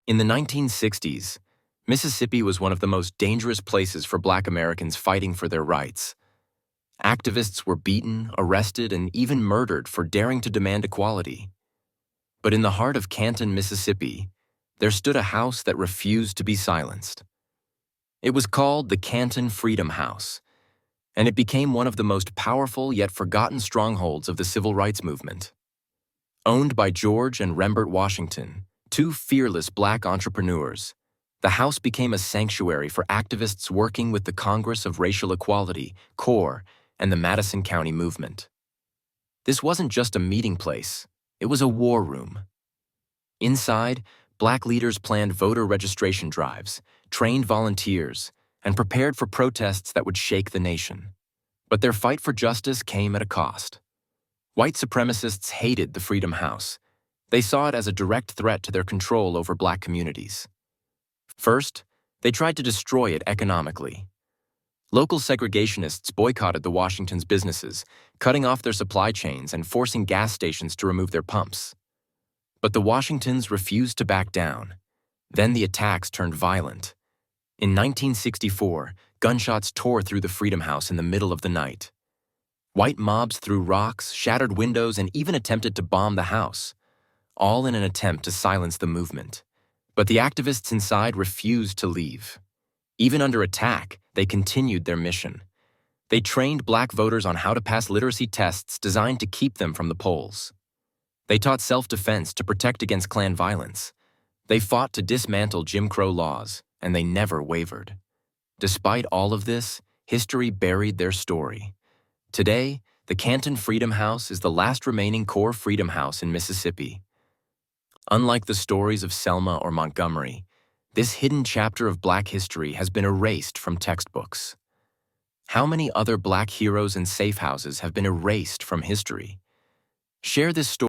In the 1960s, Mississippi was one of the most dangerous places for Black Americans fighting for their rights. Activists were beaten, arrested, and even murdered for daring to demand equality. But in the heart of Canton, Mississippi, there stood a house that refused to be silenced. It was called the Canton Freedom House, and it became one of the most powerful yet forgotten strongholds of the civil rights movement. Owned by George and Rembert Washington, two fearless Black entrepreneurs, the house became a sanctuary for activists working with the Congress of Racial Equality, CORE, and the Madison County movement. This wasn't just a meeting place, it was a war room. Inside, Black leaders planned voter registration drives, trained volunteers, and prepared for protests that would shake the nation. But their fight for justice came at a cost. White supremacists hated the Freedom House. They saw it as a direct threat to their control over Black communities. First, they tried to destroy it economically. Local segregationists boycotted the Washington's businesses, cutting off their supply chains and forcing gas stations to remove their pumps. But the Washingtons refused to back down. Then the attacks turned violent. In 1964, gunshots tore through the Freedom House in the middle of the night. White mobs threw rocks, shattered windows, and even attempted to bomb the house, all in an attempt to silence the movement. But the activists inside refused to leave. Even under attack, they continued their mission. They trained Black voters on how to pass literacy tests designed to keep them from the polls. They taught self-defense to protect against Klan violence. They fought to dismantle Jim Crow laws, and they never wavered. Despite all of this, history buried their story. Today, the Canton Freedom House is the last remaining core freedom house in Mississippi. Unlike the stories of Selma or Montgomery, this hidden chapter of Black history has been erased from textbooks. How many other Black heroes and safe houses have been erased from history? Share this story.